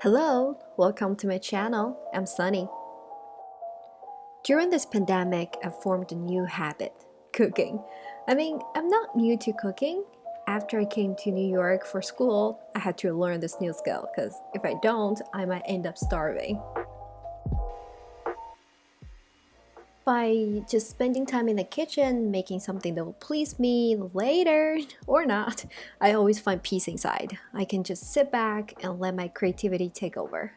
Hello, welcome to my channel. I'm Sunny. During this pandemic, I've formed a new habit, cooking. I'm not new to cooking. After I came to New York for school, I had to learn this new skill because if I don't, I might end up starving. By just spending time in the kitchen, making something that will please me later or not, I always find peace inside. I can just sit back and let my creativity take over.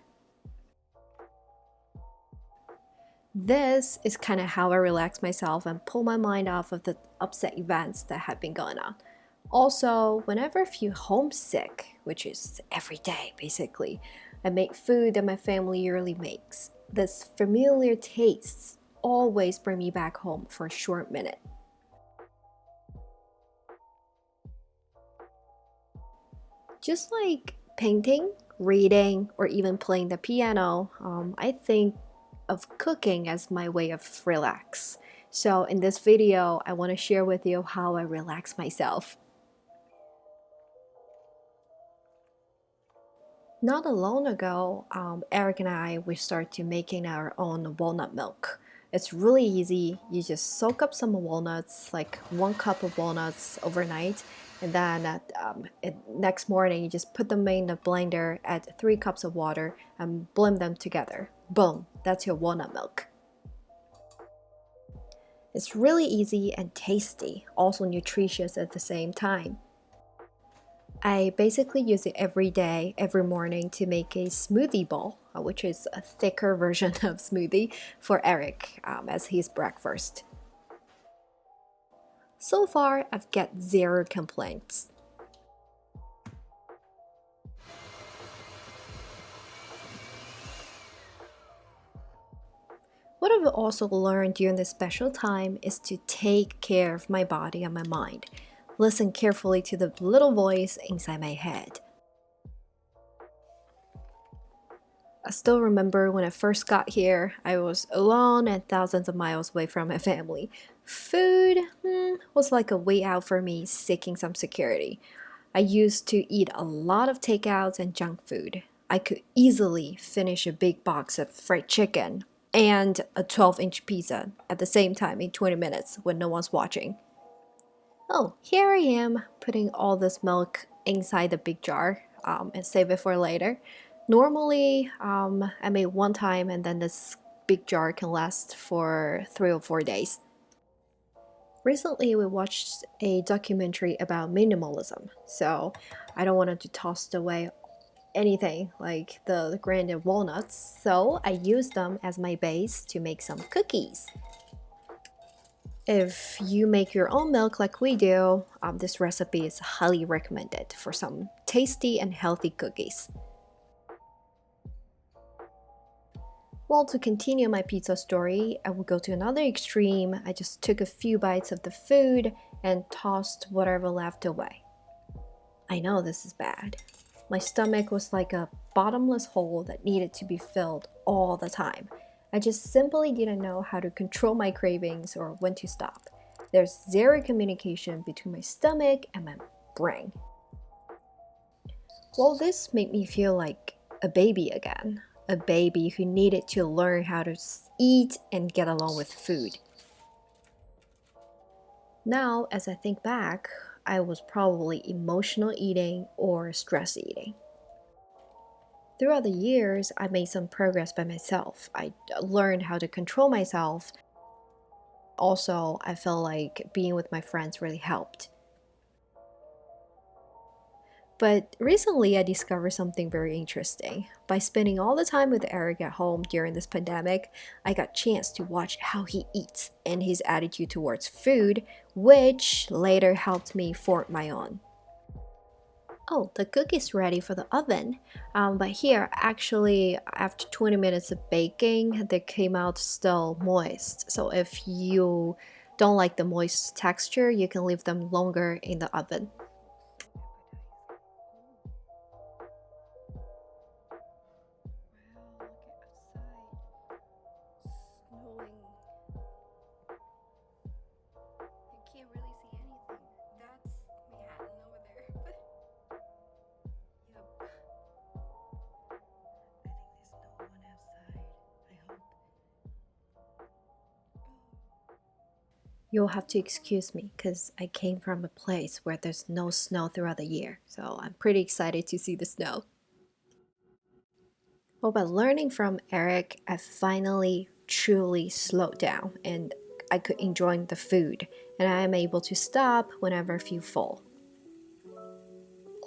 This is kind of how I relax myself and pull my mind off of the upset events that have been going on. Also, whenever I feel homesick, which is every day basically, I make food that my family usually makes. This familiar tastes always bring me back home for a short minute. Just like painting, reading, or even playing the piano, I think of cooking as my way of relax. So in this video, I want to share with you how I relax myself. Not long ago, Eric and we started to making our own walnut milk. It's really easy. You just soak up some walnuts, like 1 cup of walnuts overnight, and then next morning you just put them in the blender, add 3 cups of water, and blend them together. Boom, that's your walnut milk. It's really easy and tasty, also nutritious at the same time. I basically use it every day, every morning to make a smoothie bowl, which is a thicker version of smoothie for Eric as his breakfast. So far, I've got 0 complaints. What I've also learned during this special time is to take care of my body and my mind. Listen carefully to the little voice inside my head. I still remember when I first got here, I was alone and thousands of miles away from my family. Food was like a way out for me seeking some security. I used to eat a lot of takeouts and junk food. I could easily finish a big box of fried chicken and a 12-inch pizza at the same time in 20 minutes when no one's watching. Oh, here I am putting all this milk inside the big jar and save it for later. Normally, I make one time and then this big jar can last for 3 or 4 days. Recently, we watched a documentary about minimalism, so I don't want to toss away anything like the grounded walnuts, so I use them as my base to make some cookies. If you make your own milk like we do, this recipe is highly recommended for some tasty and healthy cookies. Well, to continue my pizza story, I will go to another extreme. I just took a few bites of the food and tossed whatever left away. I know this is bad. My stomach was like a bottomless hole that needed to be filled all the time. I just simply didn't know how to control my cravings or when to stop. There's 0 communication between my stomach and my brain. Well, this made me feel like a baby again. A baby who needed to learn how to eat and get along with food. Now, as I think back, I was probably emotional eating or stress eating. Throughout the years, I made some progress by myself. I learned how to control myself. Also, I felt like being with my friends really helped. But recently, I discovered something very interesting. By spending all the time with Eric at home during this pandemic, I got a chance to watch how he eats and his attitude towards food, which later helped me form my own. Oh, the cookie's ready for the oven. But here, actually, after 20 minutes of baking, they came out still moist. So if you don't like the moist texture, you can leave them longer in the oven. You'll have to excuse me because I came from a place where there's no snow throughout the year, so I'm pretty excited to see the snow. Well, by learning from Eric, I finally truly slowed down and I could enjoy the food, and I am able to stop whenever I feel full.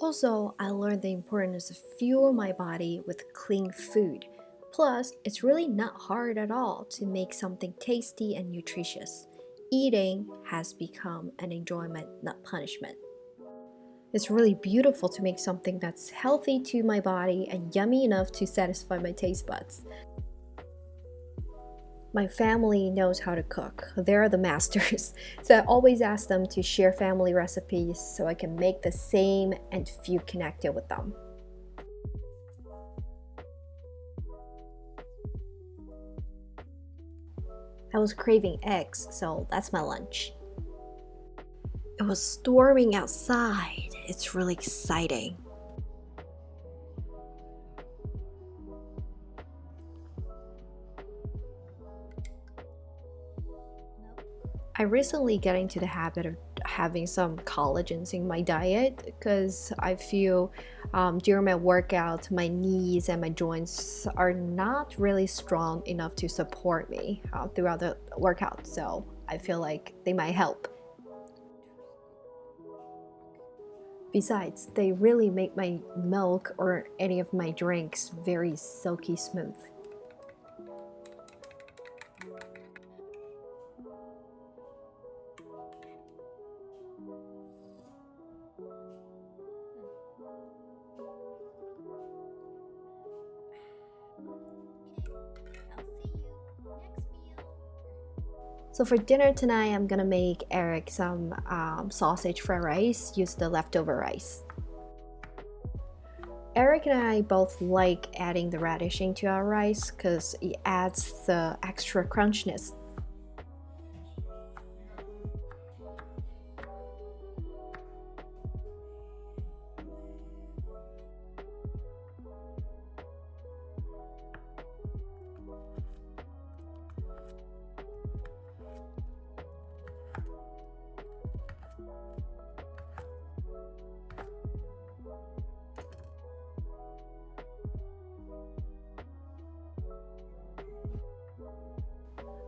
Also, I learned the importance of fuel my body with clean food. Plus, it's really not hard at all to make something tasty and nutritious. Eating has become an enjoyment, not punishment. It's really beautiful to make something that's healthy to my body and yummy enough to satisfy my taste buds. My family knows how to cook. They're the masters. So I always ask them to share family recipes so I can make the same and feel connected with them. I was craving eggs, so that's my lunch. It was storming outside. It's really exciting. I recently got into the habit of having some collagens in my diet because I feel during my workout, my knees and my joints are not really strong enough to support me throughout the workout. So I feel like they might help. Besides, they really make my milk or any of my drinks very silky smooth. So for dinner tonight, I'm gonna make Eric some sausage fried rice, use the leftover rice. Eric and I both like adding the radish into our rice because it adds the extra crunchiness.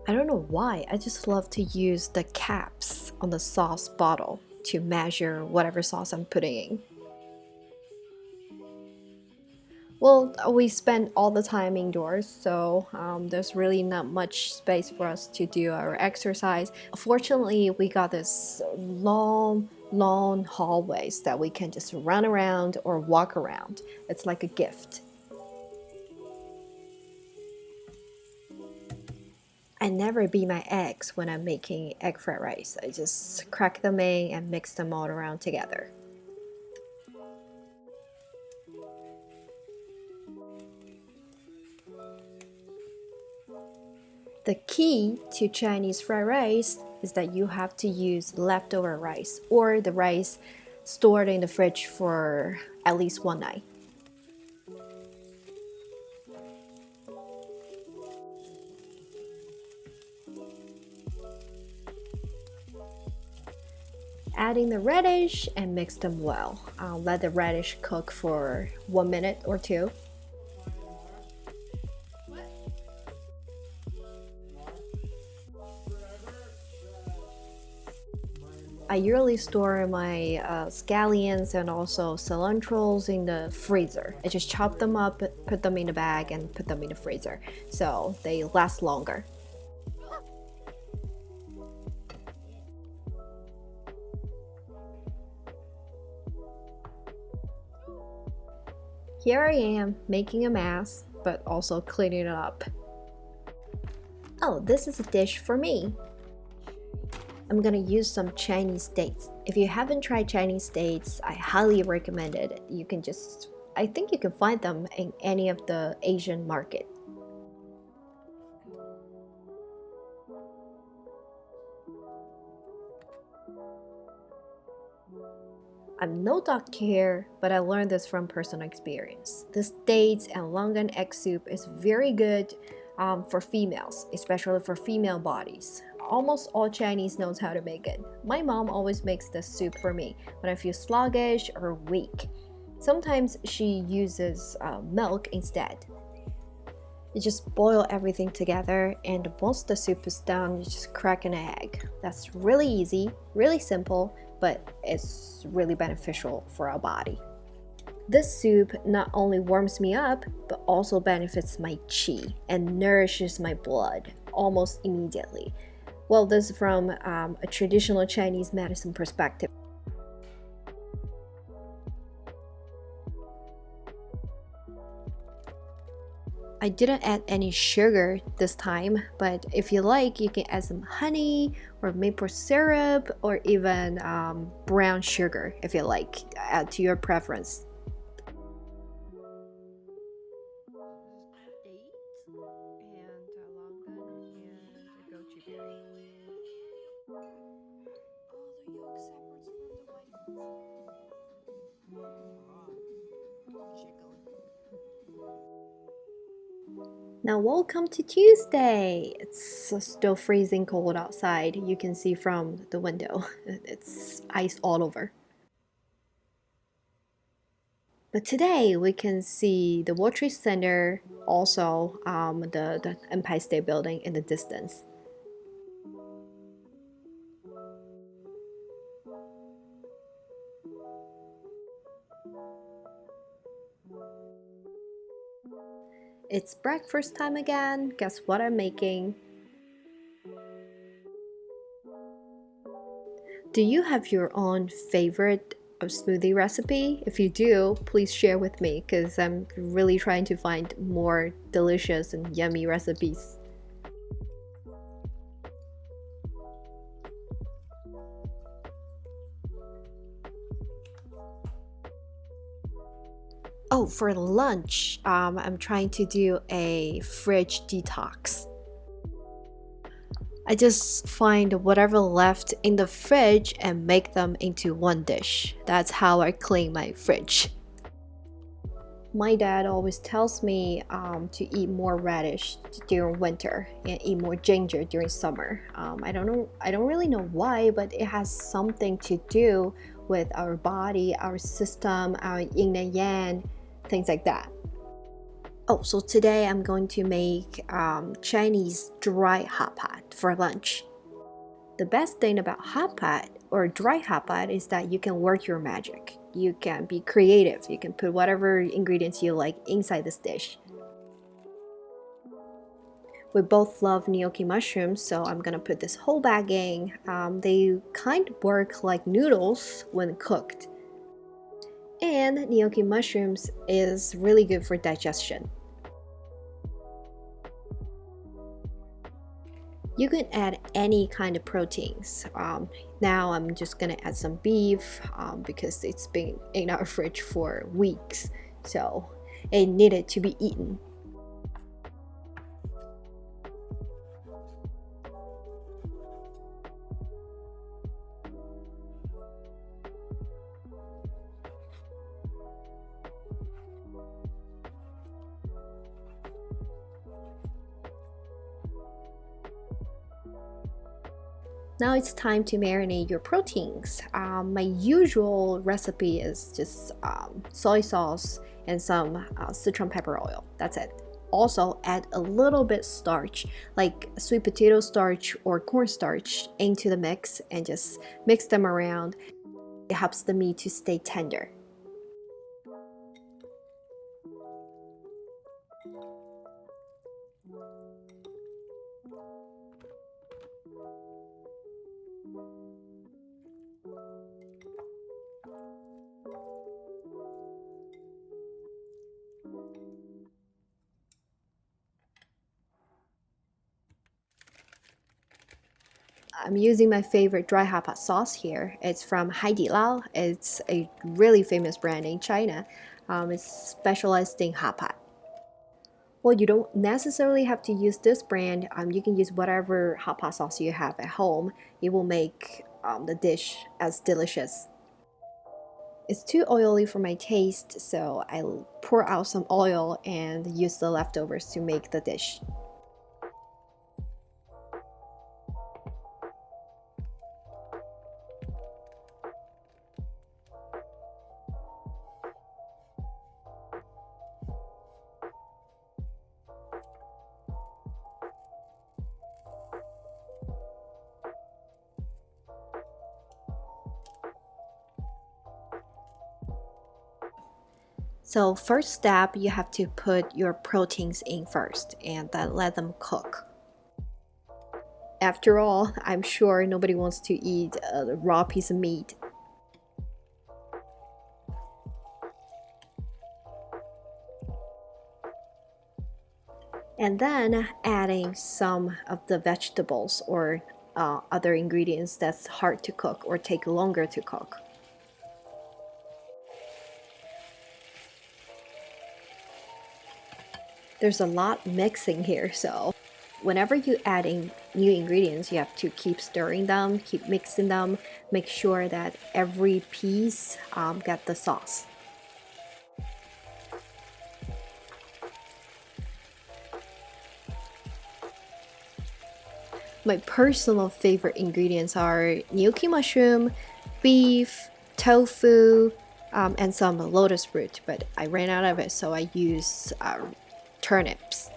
I don't know why, I just love to use the caps on the sauce bottle to measure whatever sauce I'm putting in. Well, we spend all the time indoors, so there's really not much space for us to do our exercise. Fortunately, we got this long hallways that we can just run around or walk around. It's like a gift. I never beat my eggs when I'm making egg fried rice. I just crack them in and mix them all around together. The key to Chinese fried rice is that you have to use leftover rice or the rice stored in the fridge for at least one night. Adding the radish and mix them well. Let the radish cook for 1 minute or two. I usually store my scallions and also cilantros in the freezer. I just chop them up, put them in a bag, and put them in the freezer so they last longer. Here I am making a mess, but also cleaning it up. Oh, this is a dish for me. I'm gonna use some Chinese dates. If you haven't tried Chinese dates, I highly recommend it. I think you can find them in any of the Asian market. I'm no doctor here, but I learned this from personal experience. This dates and longan egg soup is very good for females, especially for female bodies. almost all Chinese knows how to make it. My mom always makes the soup for me when I feel sluggish or weak. Sometimes she uses milk instead. You just boil everything together, and once the soup is done, you just crack an egg. That's really easy, really simple, but it's really beneficial for our body. This soup not only warms me up, but also benefits my qi and nourishes my blood almost immediately. Well, this is from a traditional Chinese medicine perspective. I didn't add any sugar this time, but if you like, you can add some honey or maple syrup or even brown sugar if you like, add to your preference. Now welcome to Tuesday. It's still freezing cold outside. You can see from the window. It's ice all over. But today we can see the World Trade Center, also the Empire State Building in the distance. It's breakfast time again. Guess what I'm making? Do you have your own favorite smoothie recipe? If you do, please share with me because I'm really trying to find more delicious and yummy recipes. Oh, for lunch, I'm trying to do a fridge detox. I just find whatever left in the fridge and make them into one dish. That's how I clean my fridge. My dad always tells me to eat more radish during winter and eat more ginger during summer. I don't really know why, but it has something to do with our body, our system, our yin and yang, things like that. Oh, so today I'm going to make Chinese dry hot pot for lunch. The best thing about hot pot or dry hot pot is that you can work your magic. You can be creative. You can put whatever ingredients you like inside this dish. We both love gnocchi mushrooms, so I'm gonna put this whole bag in. They kind of work like noodles when cooked. And gnocchi mushrooms is really good for digestion. You can add any kind of proteins. Now I'm just gonna add some beef because it's been in our fridge for weeks, so it needed to be eaten. Now it's time to marinate your proteins. My usual recipe is just soy sauce and some citron pepper oil. That's it. Also add a little bit starch, like sweet potato starch or cornstarch, into the mix and just mix them around. It helps the meat to stay tender. I'm using my favorite dry hot pot sauce here. It's from Haidilao. It's a really famous brand in China. It's specialized in hot pot. Well, you don't necessarily have to use this brand. You can use whatever hot pot sauce you have at home. It will make the dish as delicious. It's too oily for my taste, so I'll pour out some oil and use the leftovers to make the dish. So first step, you have to put your proteins in first and then let them cook. After all, I'm sure nobody wants to eat a raw piece of meat. And then adding some of the vegetables or other ingredients that's hard to cook or take longer to cook. There's a lot mixing here, so whenever you add in new ingredients, you have to keep stirring them, keep mixing them, make sure that every piece get the sauce. My personal favorite ingredients are gnocchi mushroom, beef, tofu, and some lotus root, but I ran out of it, so I use turnips.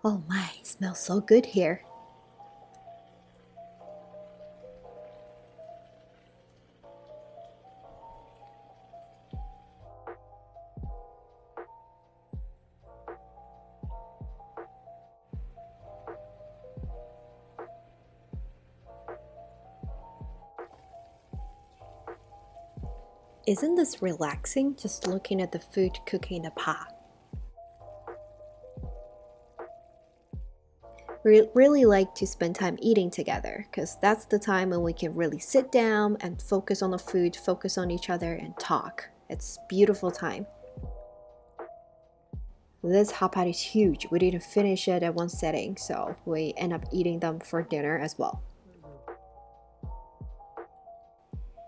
Oh my, it smells so good here. Isn't this relaxing, just looking at the food cooking in the pot? Really like to spend time eating together because that's the time when we can really sit down and focus on the food, focus on each other and talk. It's beautiful time. This hot pot is huge. We didn't finish it at one sitting, so we end up eating them for dinner as well.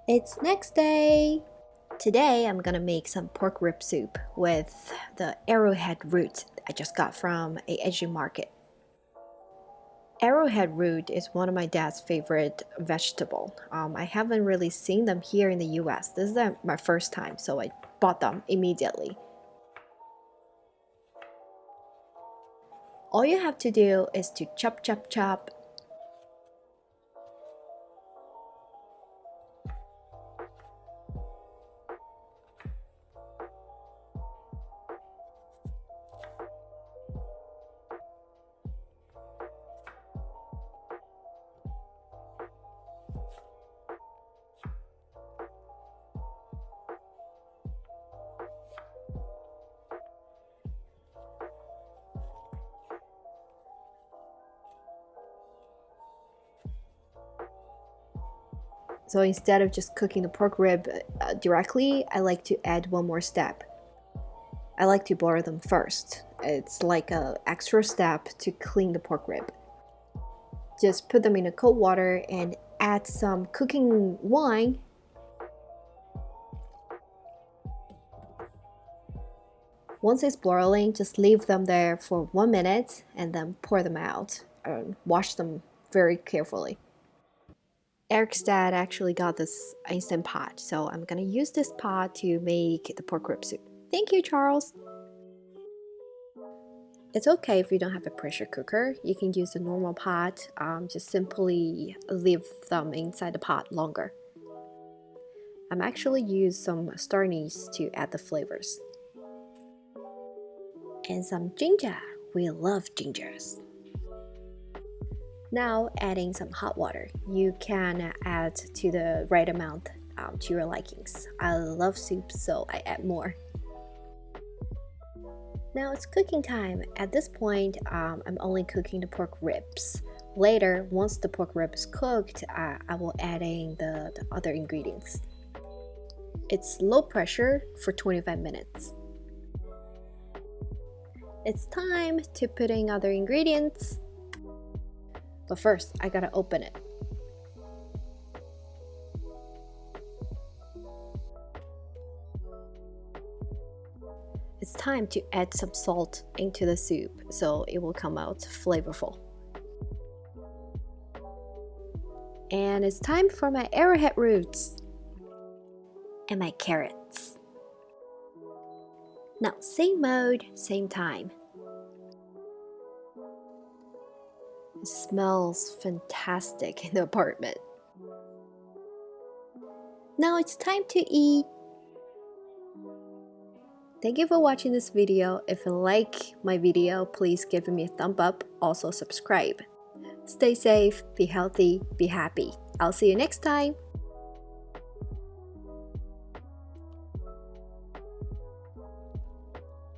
It's next day. Today I'm gonna make some pork rib soup with the arrowhead root I just got from a Asian market. Arrowhead root is one of my dad's favorite vegetable. I haven't really seen them here in the US. This is my first time, so I bought them immediately. All you have to do is to chop, chop, chop. So instead of just cooking the pork rib directly, I like to add one more step. I like to boil them first. It's like an extra step to clean the pork rib. Just put them in a cold water and add some cooking wine. Once it's boiling, just leave them there for 1 minute and then pour them out. Wash them very carefully. Eric's dad actually got this instant pot, so I'm gonna use this pot to make the pork rib soup. Thank you, Charles. It's okay if you don't have a pressure cooker. You can use a normal pot. Just simply leave them inside the pot longer. I'm actually use some star anise to add the flavors. And some ginger. We love gingers. Now adding some hot water. You can add to the right amount to your likings. I love soup, so I add more. Now it's cooking time. At this point, I'm only cooking the pork ribs. Later, once the pork rib is cooked, I will add in the other ingredients. It's low pressure for 25 minutes. It's time to put in other ingredients. But first, I gotta open it. It's time to add some salt into the soup so it will come out flavorful. And it's time for my arrowhead roots and my carrots. Now, same mode, same time. It smells fantastic in the apartment. Now it's time to eat. Thank you for watching this video. If you like my video, please give me a thumb up. Also subscribe. Stay safe, be healthy, be happy. I'll see you next time.